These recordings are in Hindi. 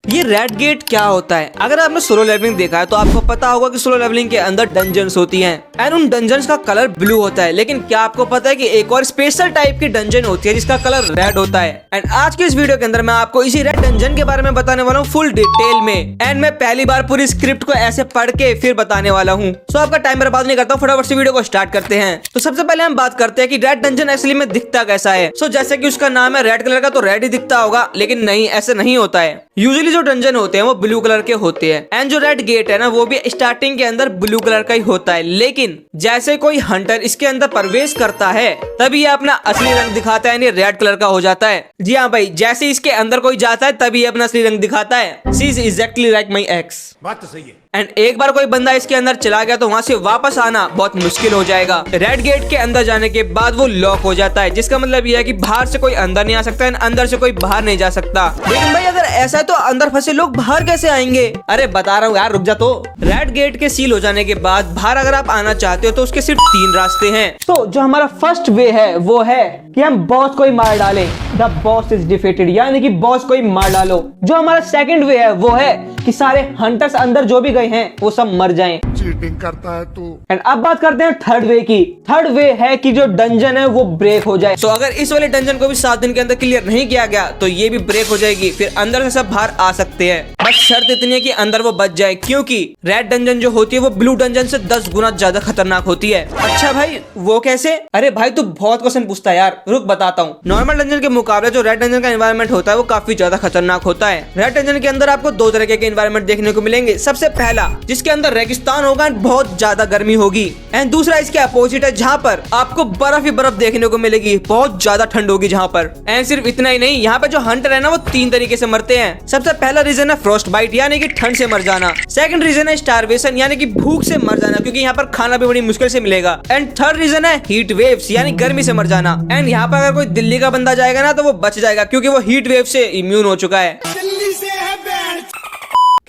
ये रेड गेट क्या होता है? अगर आपने सोलो लेवलिंग देखा है तो आपको पता होगा कि सोलो लेवलिंग के अंदर डंजन्स होती हैं एंड उन डंजन्स का कलर ब्लू होता है। लेकिन क्या आपको पता है कि एक और स्पेशल टाइप की डंजन होती है जिसका कलर रेड होता है? एंड आज के इस वीडियो के अंदर मैं आपको इसी रेड डंजन के बारे में बताने वाला हूँ फुल डिटेल में। एंड मैं पहली बार पूरी स्क्रिप्ट को ऐसे पढ़ के फिर बताने वाला हूँ। सो आपका टाइम बर्बाद नहीं करता हूँ, फटाफट से वीडियो को स्टार्ट करते हैं। तो सबसे पहले हम बात करते हैं कि रेड डंजन एक्चुअली में दिखता कैसा है। सो जैसे कि उसका नाम है रेड कलर का, तो रेड ही दिखता होगा, लेकिन नहीं, ऐसे नहीं होता है। यूजुअली जो डंजन होते हैं वो ब्लू कलर के होते हैं एंड जो रेड गेट है ना वो भी स्टार्टिंग के अंदर ब्लू कलर का ही होता है। लेकिन जैसे कोई हंटर इसके अंदर प्रवेश करता है तभी ये अपना असली रंग दिखाता है, यानी रेड कलर का हो जाता है। जी हाँ भाई, जैसे इसके अंदर कोई जाता है तभी ये अपना असली रंग दिखाता है। She is exactly like my x. बात तो सही है। एंड एक बार कोई बंदा इसके अंदर चला गया तो वहाँ से वापस आना बहुत मुश्किल हो जाएगा। रेड गेट के अंदर जाने के बाद वो लॉक हो जाता है, जिसका मतलब यह है कि बाहर से कोई अंदर नहीं आ सकता है, अंदर से कोई बाहर नहीं जा सकता। लेकिन भाई अगर ऐसा है तो अंदर फंसे लोग बाहर कैसे आएंगे? अरे बता रहा हूँ यार, रुक जा। तो रेड गेट के सील हो जाने के बाद बाहर अगर आप आना चाहते हो तो उसके सिर्फ 3 रास्ते हैं। तो जो हमारा फर्स्ट वे है वो है कि हम बॉस को ही मार डालें, द बॉस इज डिफीटेड, यानी कि बॉस को ही मार डालो। जो हमारा सेकंड वे है वो है कि सारे हंटर्स अंदर जो भी गए हैं वो सब मर जाएं। चीटिंग करता है तू। एंड अब बात करते हैं थर्ड वे की। थर्ड वे है कि जो डंजन है वो ब्रेक हो जाए। तो अगर इस वाले डंजन को भी 7 दिन के अंदर क्लियर नहीं किया गया तो ये भी ब्रेक हो जाएगी, फिर अंदर से सब बाहर आ सकते हैं। बस शर्त इतनी है कि अंदर वो बच जाए, क्योंकि रेड डंजन जो होती है वो ब्लू डंजन से 10 गुना ज्यादा खतरनाक होती है। अच्छा भाई, वो कैसे? अरे भाई तू बहुत क्वेश्चन पूछता है यार, रुक बताता हूँ। नॉर्मल डंजन के मुकाबले जो रेड डंजन का एनवायरनमेंट होता है वो काफी ज्यादा खतरनाक होता है। रेड डंजन के अंदर आपको 2 तरह के एनवायरनमेंट देखने को मिलेंगे। सबसे पहला जिसके अंदर रेगिस्तान होगा एंड बहुत ज्यादा गर्मी होगी, एंड दूसरा इसके अपोजिट है जहाँ पर आपको बर्फ ही बर्फ देखने को मिलेगी, बहुत ज्यादा ठंड होगी जहाँ पर। एंड सिर्फ इतना ही नहीं, यहाँ पे जो हंटर है ना वो 3 तरीके से मरते हैं। सबसे पहला रीजन है फ्रॉस्ट बाइट, यानी कि ठंड से मर जाना। सेकंड रीजन है स्टारवेशन, यानी कि भूख से मर जाना, क्योंकि यहाँ पर खाना भी बड़ी मुश्किल से मिलेगा। एंड थर्ड रीजन है हीट वेव्स, यानी गर्मी से मर जाना। एंड यहाँ पर अगर कोई दिल्ली का बंदा जाएगा ना तो वो बच जाएगा, क्योंकि वो हीट वेव से इम्यून हो चुका है।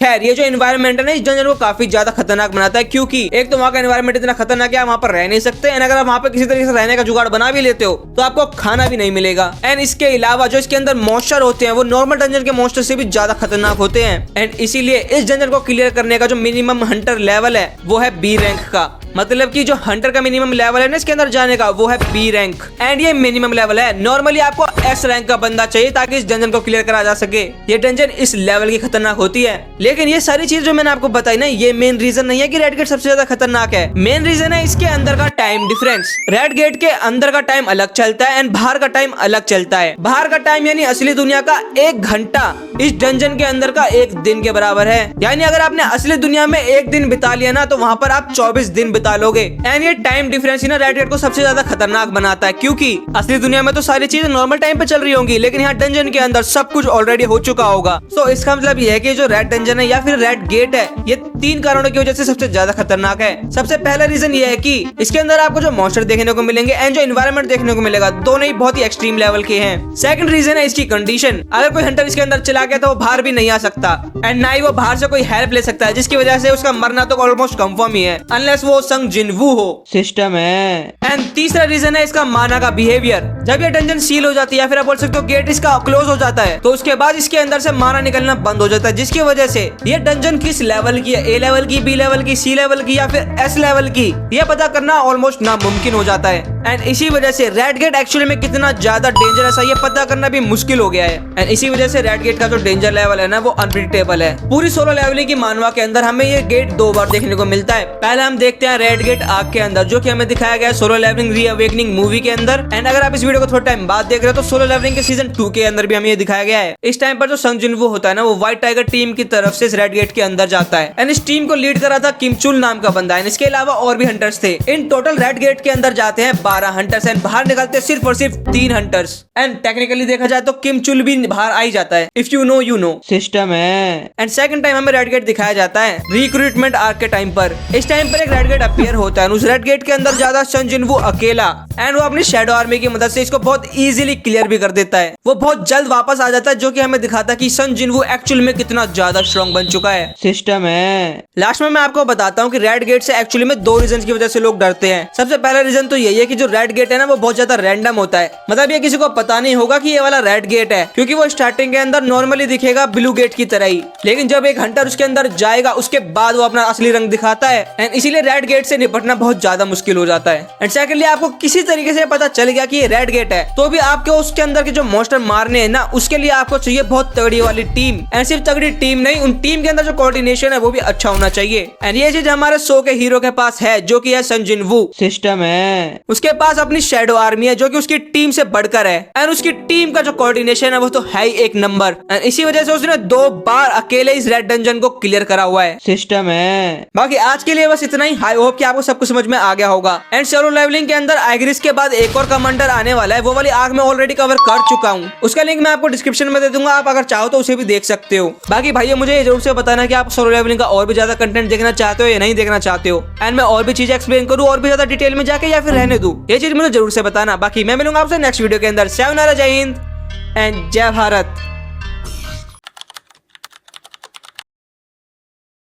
खैर, ये जो एनवायरनमेंट है ना इस डंजन को काफी ज्यादा खतरनाक बनाता है, क्योंकि एक तो वहाँ का एनवायरनमेंट इतना खतरनाक है आप वहाँ पर रह नहीं सकते। एंड अगर आप वहाँ पे किसी तरीके से रहने का जुगाड़ बना भी लेते हो तो आपको खाना भी नहीं मिलेगा। एंड इसके अलावा जो इसके अंदर मॉन्स्टर होते हैं वो नॉर्मल डंजन के मॉन्स्टर से भी ज्यादा खतरनाक होते हैं। एंड इसीलिए इस डंजन को क्लियर करने का जो मिनिमम हंटर लेवल है वो है बी रैंक का। मतलब कि जो हंटर का मिनिमम लेवल है ना इसके अंदर जाने का वो है बी रैंक, एंड ये मिनिमम लेवल है। नॉर्मली आपको एस रैंक का बंदा चाहिए ताकि इस डंजन को क्लियर करा जा सके। ये डंजन इस लेवल की खतरनाक होती है। लेकिन ये सारी चीज जो मैंने आपको बताई ना ये मेन रीजन नहीं है कि रेड गेट सबसे ज्यादा खतरनाक है। मेन रीजन है इसके अंदर का टाइम डिफरेंस। रेड गेट के अंदर का टाइम अलग चलता है एंड बाहर का टाइम अलग चलता है। बाहर का टाइम यानी असली दुनिया का 1 घंटा इस डंजन के अंदर का 1 दिन के बराबर है। यानी अगर आपने असली दुनिया में 1 दिन बिता लिया ना तो वहाँ पर आप 24 दिन बिता लोगे। एंड ये टाइम डिफरेंस ही ना रेड गेट को सबसे ज्यादा खतरनाक बनाता है, क्योंकि असली दुनिया में तो सारी चीजें नॉर्मल टाइम पे चल रही होंगी, लेकिन यहाँ डंजन के अंदर सब कुछ ऑलरेडी हो चुका होगा। तो इसका मतलब ये है कि जो रेड डंजन है या फिर रेड गेट है ये 3 कारणों की वजह से सबसे ज्यादा खतरनाक है। सबसे पहला रीजन ये है कि इसके अंदर आपको जो मॉन्स्टर देखने को मिलेंगे एंड जो एनवायरनमेंट देखने को मिलेगा दोनों ही बहुत ही एक्सट्रीम लेवल के हैं। सेकंड रीजन है इसकी कंडीशन। अगर कोई हंटर इसके अंदर चला गया तो वो बाहर भी नहीं आ सकता एंड ना ही वो बाहर से कोई हेल्प ले सकता है, जिसकी वजह से उसका मरना तो ऑलमोस्ट कंफर्म ही है, अनलेस वो संग जिनवू हो। सिस्टम है। एंड तीसरा रीजन है इसका माना का बिहेवियर। जब ये डंजन सील हो जाती है या फिर आप बोल सकते हो गेट इसका क्लोज हो जाता है तो उसके बाद इसके अंदर से माना निकलना बंद हो जाता है, जिसकी वजह से ये डंजन किस लेवल की है, ए लेवल की, बी लेवल की, सी लेवल की या फिर एस लेवल की, ये पता करना ऑलमोस्ट नामुमकिन हो जाता है। एंड इसी वजह से रेड गेट एक्चुअली में कितना ज्यादा डेंजरस है ये पता करना भी मुश्किल हो गया है। एंड इसी वजह से रेड गेट का जो डेंजर लेवल है ना वो अनप्रेडिक्टेबल है। पूरी सोलो लेवलिंग की मानवा के अंदर हमें ये गेट 2 बार देखने को मिलता है। पहले हम देखते हैं रेड गेट आग के अंदर, जो कि हमें दिखाया गया सोलो लेवलिंग रीअवेकनिंग मूवी के अंदर। एंड अगर आप इस वीडियो को थोड़ा टाइम बाद देख रहे हो तो सोलो लेवलिंग के सीजन 2 के अंदर भी हमें ये दिखाया गया है। इस टाइम पर जो संग जिनवू होता है ना वो व्हाइट टाइगर टीम की तरफ से इस रेड गेट के अंदर जाता है। एंड इस टीम को लीड कर रहा था किम चुल नाम का बंदा है। इसके अलावा और भी हंटर्स थे। इन टोटल रेड गेट के अंदर जाते हैं 12 हंटर्स एंड बाहर निकलते सिर्फ और सिर्फ 3 हंटर्स। एंड टेक्निकली देखा जाए तो किम चुल भी बाहर आ ही जाता है। If you know you know, system है। एंड सेकंड टाइम हमें रेड गेट दिखाया जाता है रिक्रूटमेंट आर्क के टाइम पर। इस टाइम पर एक रेड गेट अपीयर होता है। उस रेड गेट के अंदर ज्यादा सन जिनवू अकेला, एंड वो अपनी शैडो आर्मी की मदद से इसको बहुत इजीली क्लियर भी कर देता है। वो बहुत जल्द वापस आ जाता है, जो कि हमें दिखाता है कि सन जिनवू एक्चुअल में कितना ज्यादा स्ट्रॉन्ग बन चुका है। सिस्टम है। लास्ट में मैं आपको बताता हूँ कि रेड गेट से एक्चुअली में 2 रीजन की वजह से लोग डरते हैं। सबसे पहला रीजन तो यही है कि जो रेड गेट है ना वो बहुत ज्यादा रैंडम होता है, मतलब ये किसी को पता नहीं होगा कि ये वाला रेड गेट है, क्योंकि वो स्टार्टिंग के अंदर नॉर्मली दिखेगा ब्लू गेट की तरह ही, लेकिन जब एक हंटर उसके अंदर जाएगा उसके बाद वो अपना असली रंग दिखाता है। एंड इसीलिए रेड गेट से निपटना बहुत ज्यादा मुश्किल हो जाता है। एंड सेकंडली आपको किसी तरीके से पता चल गया कि ये रेड गेट है, तो भी आपको उसके अंदर के जो मॉन्स्टर मारने हैं ना उसके लिए आपको चाहिए बहुत तगड़ी वाली टीम। एंड सिर्फ तगड़ी टीम नहीं, उन टीम के अंदर जो कोऑर्डिनेशन है वो भी अच्छा होना चाहिए। एंड ये चीज हमारे शो के हीरो के पास है, जो कि है सन जिन वू। सिस्टम है, उसके पास अपनी शैडो आर्मी है जो कि उसकी टीम से बढ़कर है। एंड उसकी टीम का जो कोऑर्डिनेशन है वो तो है ही एक नंबर। एंड इसी वजह से उसने 2 बार अकेले इस रेड डंजन को क्लियर करा हुआ है। सिस्टम है। बाकी आज के लिए बस इतना ही। आई होप कि आपको सब कुछ समझ में आ गया होगा। एंड सोलो लेवलिंग के अंदर आइग्रिस के बाद एक और कमांडर आने वाला है, वो वाली आर्क मैं ऑलरेडी कवर कर चुका हूँ, उसका लिंक मैं आपको डिस्क्रिप्शन में दे दूंगा, आप अगर चाहो तो उसे भी देख सकते हो। बाकी भाई मुझे ये जरूर से बताना कि आप सोलो लेवलिंग का और भी ज्यादा कंटेंट देखना चाहते हो या नहीं देखना चाहते हो, एंड मैं और भी चीजें एक्सप्लेन करूँ और भी ज्यादा डिटेल में जाके या फिर रहने दूं, ये चीज मुझे जरूर से बताना। बाकी मैं मिलूंगा आपसे नेक्स्ट वीडियो के अंदर। सायोनारा, जय हिंद एंड जय भारत।